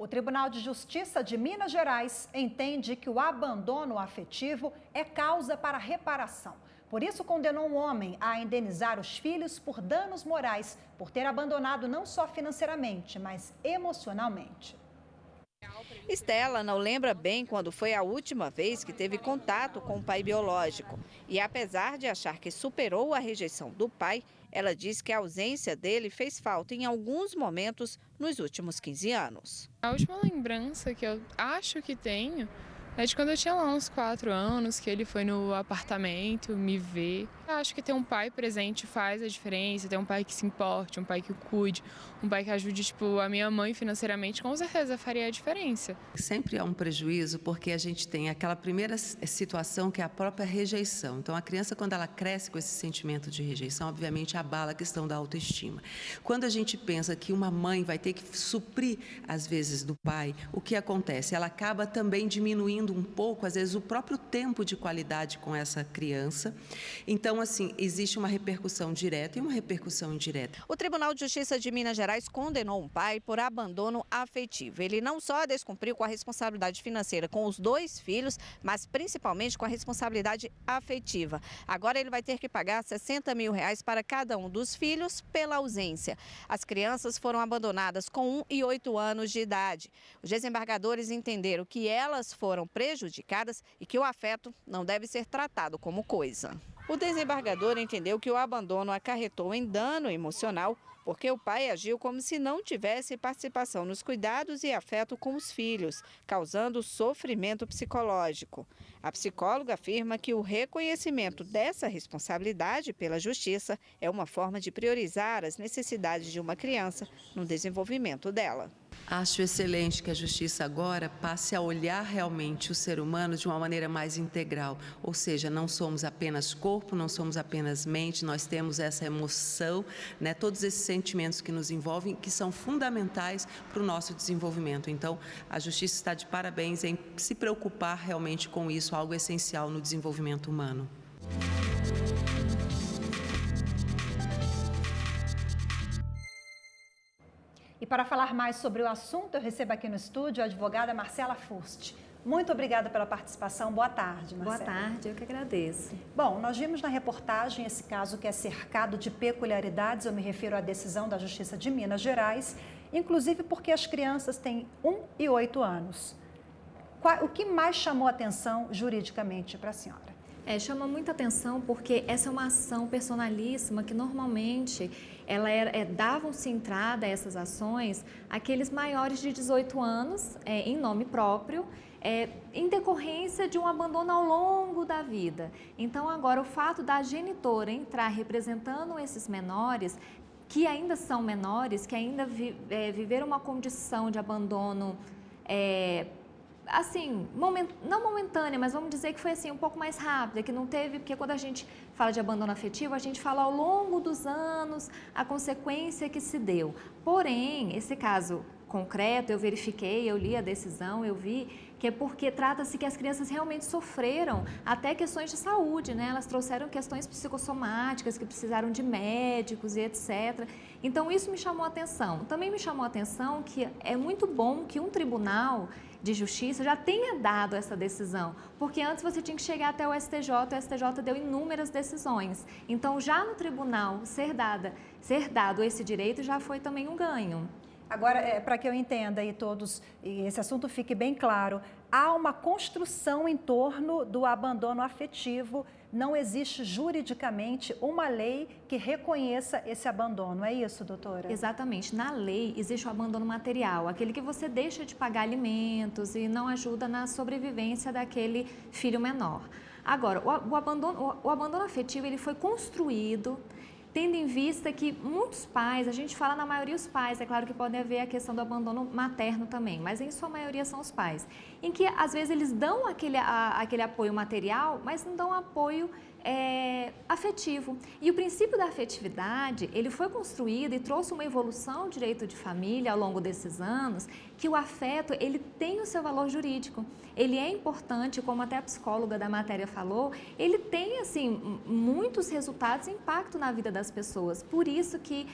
O Tribunal de Justiça de Minas Gerais entende que o abandono afetivo é causa para reparação. Por isso, condenou um homem a indenizar os filhos por danos morais, por ter abandonado não só financeiramente, mas emocionalmente. Estela não lembra bem quando foi a última vez que teve contato com o pai biológico. E apesar de achar que superou a rejeição do pai, ela diz que a ausência dele fez falta em alguns momentos nos últimos 15 anos. A última lembrança que eu acho que tenho é de quando eu tinha lá uns 4 anos, que ele foi no apartamento me ver. Eu acho que ter um pai presente faz a diferença, ter um pai que se importe, um pai que cuide, um pai que ajude, tipo, a minha mãe financeiramente, com certeza faria a diferença. Sempre há um prejuízo porque a gente tem aquela primeira situação que é a própria rejeição. Então, a criança, quando ela cresce com esse sentimento de rejeição, obviamente abala a questão da autoestima. Quando a gente pensa que uma mãe vai ter que suprir, às vezes, do pai, o que acontece? Ela acaba também diminuindo um pouco, às vezes, o próprio tempo de qualidade com essa criança. Então, assim, existe uma repercussão direta e uma repercussão indireta. O Tribunal de Justiça de Minas Gerais condenou um pai por abandono afetivo. Ele não só descumpriu com a responsabilidade financeira com os 2 filhos, mas principalmente com a responsabilidade afetiva. Agora ele vai ter que pagar R$60 mil para cada um dos filhos pela ausência. As crianças foram abandonadas com 1 e 8 anos de idade. Os desembargadores entenderam que elas foram prejudicadas e que o afeto não deve ser tratado como coisa. O desembargador entendeu que o abandono acarretou em dano emocional, porque o pai agiu como se não tivesse participação nos cuidados e afeto com os filhos, causando sofrimento psicológico. A psicóloga afirma que o reconhecimento dessa responsabilidade pela justiça é uma forma de priorizar as necessidades de uma criança no desenvolvimento dela. Acho excelente que a justiça agora passe a olhar realmente o ser humano de uma maneira mais integral, ou seja, não somos apenas corpo, não somos apenas mente, nós temos essa emoção, né, todos esses sentimentos que nos envolvem, que são fundamentais para o nosso desenvolvimento. Então, a justiça está de parabéns em se preocupar realmente com isso, algo essencial no desenvolvimento humano. E para falar mais sobre o assunto, eu recebo aqui no estúdio a advogada Marcela Furst. Muito obrigada pela participação. Boa tarde, Marcela. Boa tarde, eu que agradeço. Bom, nós vimos na reportagem esse caso que é cercado de peculiaridades, eu me refiro à decisão da Justiça de Minas Gerais, inclusive porque as crianças têm 1 e 8 anos. O que mais chamou atenção juridicamente para a senhora? Chama muita atenção porque essa é uma ação personalíssima que normalmente davam-se entrada a essas ações aqueles maiores de 18 anos em nome próprio, em decorrência de um abandono ao longo da vida. Então agora o fato da genitora entrar representando esses menores, que ainda são menores, que ainda viveram uma condição de abandono assim, não momentânea, mas vamos dizer que foi assim um pouco mais rápida, que não teve, porque quando a gente fala de abandono afetivo, a gente fala ao longo dos anos a consequência que se deu. Porém, esse caso concreto, eu verifiquei, eu li a decisão, eu vi que é porque trata-se que as crianças realmente sofreram até questões de saúde, né? Elas trouxeram questões psicossomáticas que precisaram de médicos e etc. Então, isso me chamou a atenção. Também me chamou a atenção que é muito bom que um tribunal de justiça já tenha dado essa decisão, porque antes você tinha que chegar até o STJ deu inúmeras decisões. Então, já no tribunal ser dado esse direito já foi também um ganho. Agora, para que eu entenda e todos, e esse assunto fique bem claro, há uma construção em torno do abandono afetivo, não existe juridicamente uma lei que reconheça esse abandono, é isso, doutora? Exatamente, na lei existe o abandono material, aquele que você deixa de pagar alimentos e não ajuda na sobrevivência daquele filho menor. Agora, o abandono afetivo ele foi construído tendo em vista que muitos pais, a gente fala na maioria os pais, é claro que pode haver a questão do abandono materno também, mas em sua maioria são os pais, em que às vezes eles dão aquele apoio material, mas não dão apoio afetivo. E o princípio da afetividade, ele foi construído e trouxe uma evolução do direito de família ao longo desses anos, que o afeto, ele tem o seu valor jurídico. Ele é importante, como até a psicóloga da matéria falou, ele tem, assim, muitos resultados e impacto na vida das pessoas. Por isso que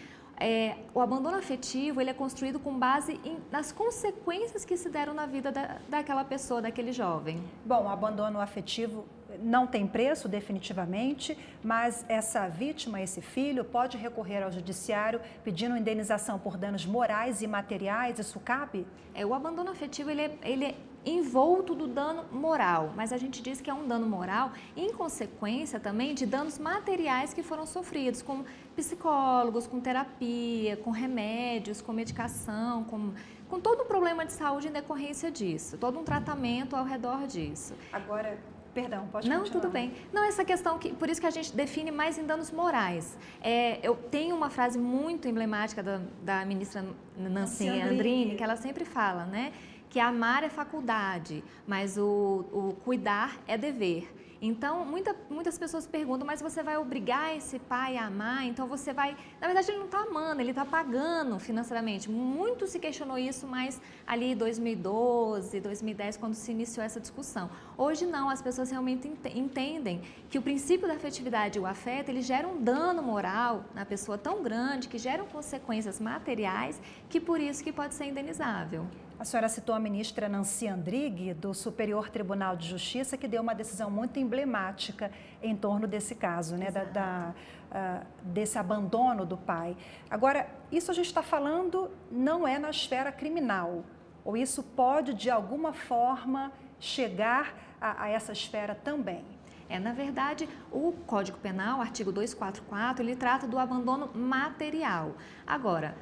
o abandono afetivo ele é construído com base nas consequências que se deram na vida daquela pessoa, daquele jovem. Bom, o abandono afetivo não tem preço, definitivamente, mas essa vítima, esse filho, pode recorrer ao judiciário pedindo indenização por danos morais e materiais, isso cabe? O abandono afetivo, ele é envolto do dano moral, mas a gente diz que é um dano moral em consequência também de danos materiais que foram sofridos, com psicólogos, com terapia, com remédios, com medicação, com todo um problema de saúde em decorrência disso, todo um tratamento ao redor disso. Agora, perdão, pode continuar. Não, tudo bem. Não, essa questão, por isso que a gente define mais em danos morais. Eu tenho uma frase muito emblemática da ministra Nancy Andrighi, que ela sempre fala, né? Que amar é faculdade, mas o cuidar é dever. Então, muitas pessoas perguntam, mas você vai obrigar esse pai a amar? Então, você vai... Na verdade, ele não está amando, ele está pagando financeiramente. Muito se questionou isso, mas ali em 2012, 2010, quando se iniciou essa discussão. Hoje, não, as pessoas realmente entendem que o princípio da afetividade e o afeto, ele gera um dano moral na pessoa tão grande, que geram consequências materiais, que por isso que pode ser indenizável. A senhora citou a ministra Nancy Andrighi, do Superior Tribunal de Justiça, que deu uma decisão muito emblemática em torno desse caso, né, desse abandono do pai. Agora, isso a gente está falando não é na esfera criminal, ou isso pode, de alguma forma, chegar a essa esfera também? Na verdade, o Código Penal, artigo 244, ele trata do abandono material. Agora,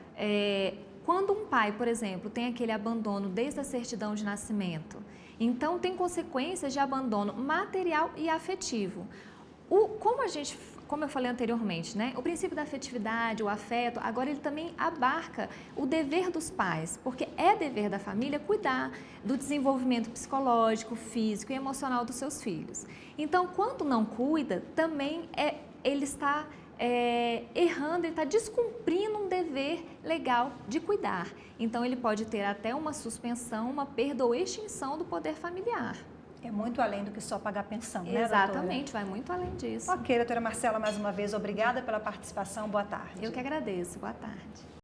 quando um pai, por exemplo, tem aquele abandono desde a certidão de nascimento, então tem consequências de abandono material e afetivo. Como eu falei anteriormente, né? O princípio da afetividade, o afeto, agora ele também abarca o dever dos pais, porque é dever da família cuidar do desenvolvimento psicológico, físico e emocional dos seus filhos. Então, quando não cuida, também ele está errando, ele está descumprindo um dever legal de cuidar. Então, ele pode ter até uma suspensão, uma perda ou extinção do poder familiar. É muito além do que só pagar pensão, né, Exatamente, vai muito além disso. Ok, doutora Marcela, mais uma vez, obrigada pela participação. Boa tarde. Eu que agradeço. Boa tarde.